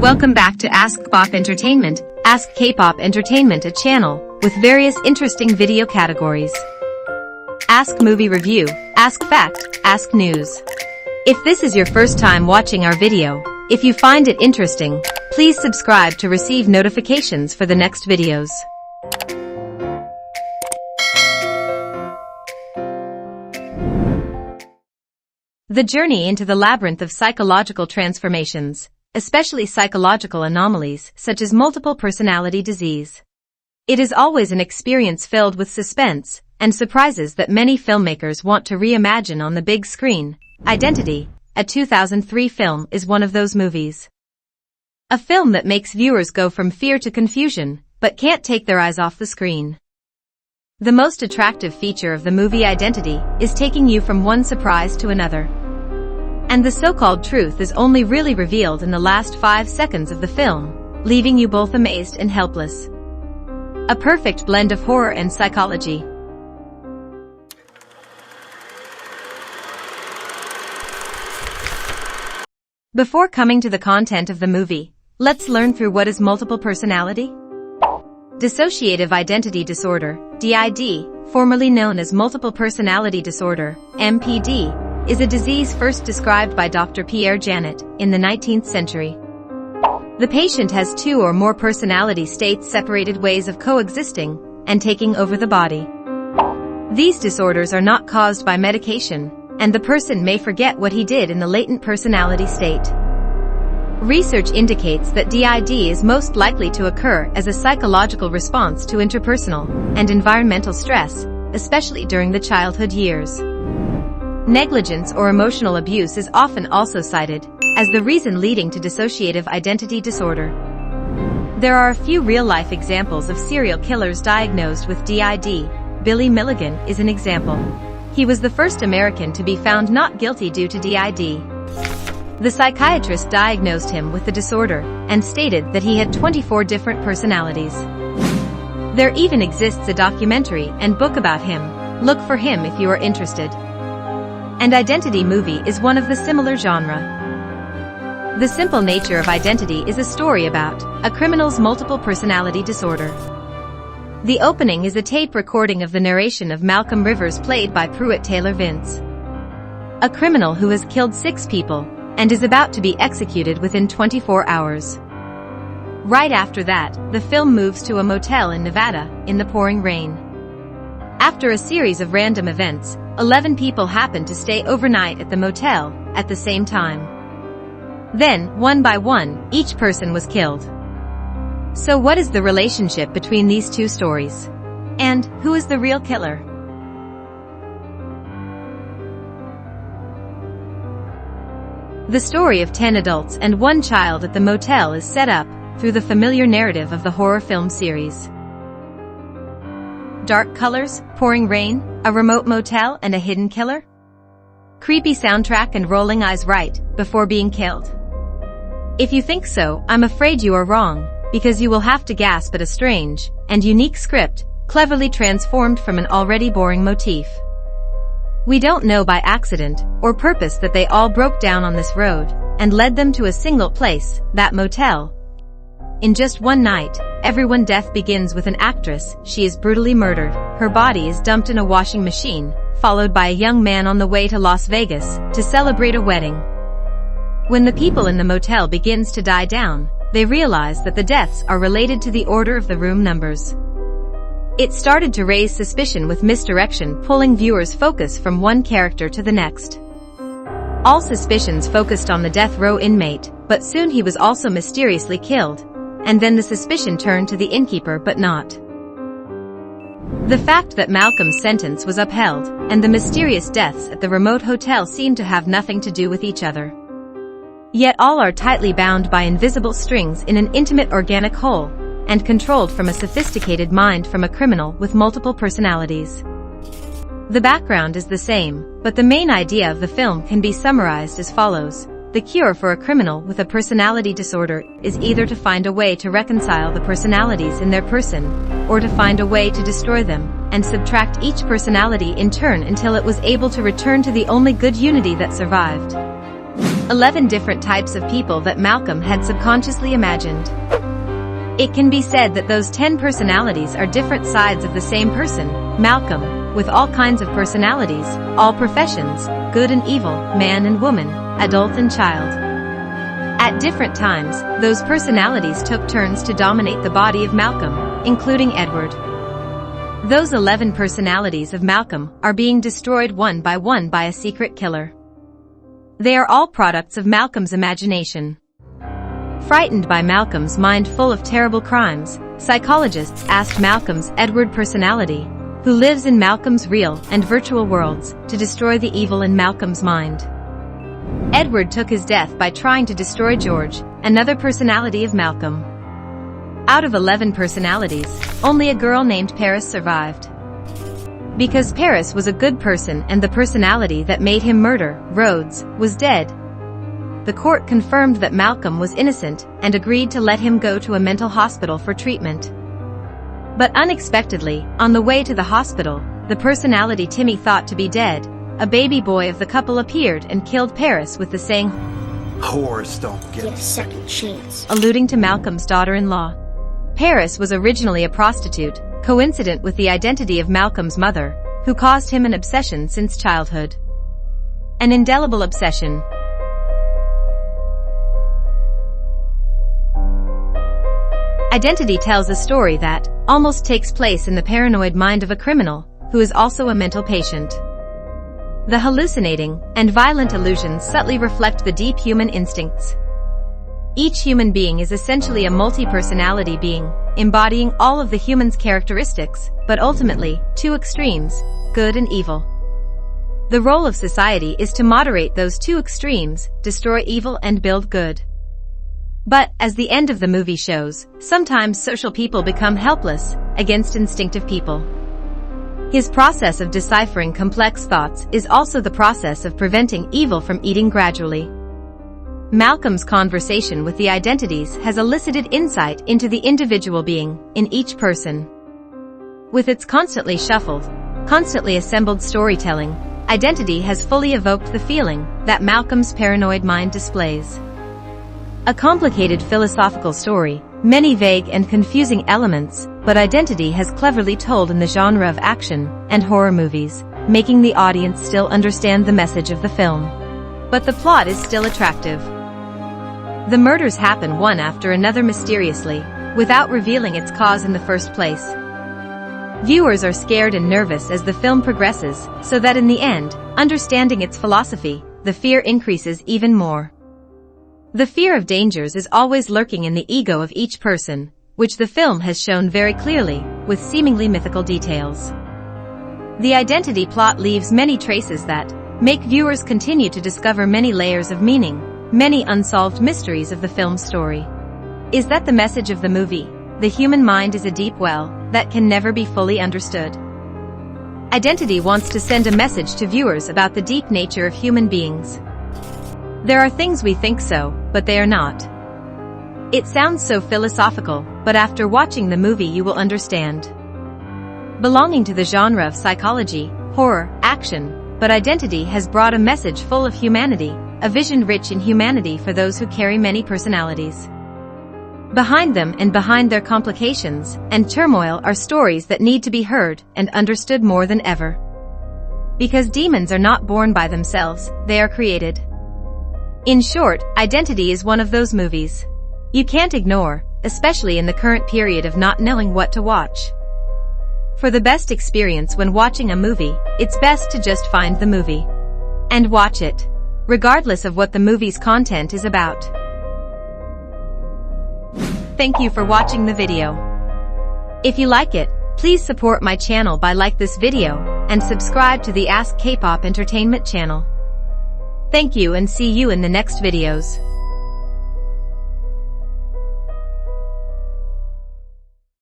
Welcome back to Ask K-pop Entertainment. Ask K-pop Entertainment, a channel with various interesting video categories. Ask Movie Review, Ask Fact, Ask News. If this is your first time watching our video, if you find it interesting, please subscribe to receive notifications for the next videos. The journey into the labyrinth of psychological transformations, especially psychological anomalies such as multiple personality disease. It is always an experience filled with suspense and surprises that many filmmakers want to reimagine on the big screen. Identity, a 2003 film, is one of those movies. A film that makes viewers go from fear to confusion, but can't take their eyes off the screen. The most attractive feature of the movie Identity is taking you from one surprise to another. And the so-called truth is only really revealed in the last 5 seconds of the film, leaving you both amazed and helpless. A perfect blend of horror and psychology. Before coming to the content of the movie, let's learn through what is multiple personality. Dissociative identity disorder, DID, formerly known as multiple personality disorder, MPD, is a disease first described by Dr. Pierre Janet in the 19th century. The patient has 2 or more personality states, separated ways of coexisting and taking over the body. These disorders are not caused by medication, and the person may forget what he did in the latent personality state. Research indicates that DID is most likely to occur as a psychological response to interpersonal and environmental stress, especially during the childhood years. Negligence or emotional abuse is often also cited as the reason leading to dissociative identity disorder. There are a few real-life examples of serial killers diagnosed with DID. Billy Milligan is an example. He was the first American to be found not guilty due to DID. The psychiatrist diagnosed him with the disorder and stated that he had 24 different personalities. There even exists a documentary and book about him. Look for him if you are interested. And Identity movie is one of the similar genre. The simple nature of Identity is a story about a criminal's multiple personality disorder. The opening is a tape recording of the narration of Malcolm Rivers, played by Pruitt Taylor Vince. A criminal who has killed 6 people and is about to be executed within 24 hours. Right after that, the film moves to a motel in Nevada, in the pouring rain. After a series of random events, 11 people happen to stay overnight at the motel at the same time. Then, one by one, each person was killed. So what is the relationship between these 2 stories? And who is the real killer? The story of 10 adults and 1 child at the motel is set up through the familiar narrative of the horror film series. Dark colors, pouring rain, a remote motel, and a hidden killer? Creepy soundtrack and rolling eyes right before being killed? If you think so, I'm afraid you are wrong, because you will have to gasp at a strange and unique script, cleverly transformed from an already boring motif. We don't know by accident or purpose that they all broke down on this road and led them to a single place, that motel. In just one night, everyone's death begins with an actress. She is brutally murdered. Her body is dumped in a washing machine, followed by a young man on the way to Las Vegas to celebrate a wedding. When the people in the motel begins to die down, they realize that the deaths are related to the order of the room numbers. It started to raise suspicion, with misdirection pulling viewers' focus from one character to the next. All suspicions focused on the death row inmate, but soon he was also mysteriously killed. And then the suspicion turned to the innkeeper, but not. The fact that Malcolm's sentence was upheld and the mysterious deaths at the remote hotel seemed to have nothing to do with each other. Yet all are tightly bound by invisible strings in an intimate organic whole, and controlled from a sophisticated mind from a criminal with multiple personalities. The background is the same, but the main idea of the film can be summarized as follows. The cure for a criminal with a personality disorder is either to find a way to reconcile the personalities in their person, or to find a way to destroy them, and subtract each personality in turn until it was able to return to the only good unity that survived. 11 different types of people that Malcolm had subconsciously imagined. It can be said that those 10 personalities are different sides of the same person, Malcolm, with all kinds of personalities, all professions, good and evil, man and woman, adult and child. At different times, those personalities took turns to dominate the body of Malcolm, including Edward. Those 11 personalities of Malcolm are being destroyed one by a secret killer. They are all products of Malcolm's imagination. Frightened by Malcolm's mind full of terrible crimes, psychologists asked Malcolm's Edward personality, who lives in Malcolm's real and virtual worlds, to destroy the evil in Malcolm's mind. Edward took his death by trying to destroy George, another personality of Malcolm. Out of 11 personalities, only a girl named Paris survived. Because Paris was a good person and the personality that made him murder, Rhodes, was dead. The court confirmed that Malcolm was innocent and agreed to let him go to a mental hospital for treatment. But unexpectedly, on the way to the hospital, the personality Timmy thought to be dead, a baby boy of the couple appeared and killed Paris with the saying, "Whores don't get a second chance," alluding to Malcolm's daughter-in-law. Paris was originally a prostitute, coincident with the identity of Malcolm's mother, who caused him an obsession since childhood. An indelible obsession. Identity tells a story that almost takes place in the paranoid mind of a criminal, who is also a mental patient. The hallucinating and violent illusions subtly reflect the deep human instincts. Each human being is essentially a multi-personality being, embodying all of the human's characteristics, but ultimately, two extremes, good and evil. The role of society is to moderate those two extremes, destroy evil and build good. But, as the end of the movie shows, sometimes social people become helpless against instinctive people. His process of deciphering complex thoughts is also the process of preventing evil from eating gradually. Malcolm's conversation with the identities has elicited insight into the individual being in each person. With its constantly shuffled, constantly assembled storytelling, Identity has fully evoked the feeling that Malcolm's paranoid mind displays. A complicated philosophical story, many vague and confusing elements, but Identity has cleverly told in the genre of action and horror movies, making the audience still understand the message of the film. But the plot is still attractive. The murders happen one after another mysteriously, without revealing its cause in the first place. Viewers are scared and nervous as the film progresses, so that in the end, understanding its philosophy, the fear increases even more. The fear of dangers is always lurking in the ego of each person, which the film has shown very clearly, with seemingly mythical details. The Identity plot leaves many traces that make viewers continue to discover many layers of meaning, many unsolved mysteries of the film's story. Is that the message of the movie? The human mind is a deep well that can never be fully understood. Identity wants to send a message to viewers about the deep nature of human beings. There are things we think so, but they are not. It sounds so philosophical, but after watching the movie you will understand. Belonging to the genre of psychology, horror, action, but Identity has brought a message full of humanity, a vision rich in humanity for those who carry many personalities. Behind them and behind their complications and turmoil are stories that need to be heard and understood more than ever. Because demons are not born by themselves, they are created. In short, Identity is one of those movies you can't ignore, especially in the current period of not knowing what to watch. For the best experience when watching a movie, it's best to just find the movie and watch it, regardless of what the movie's content is about. Thank you for watching the video. If you like it, please support my channel by like this video and subscribe to the Ask K-Pop Entertainment channel. Thank you and see you in the next videos.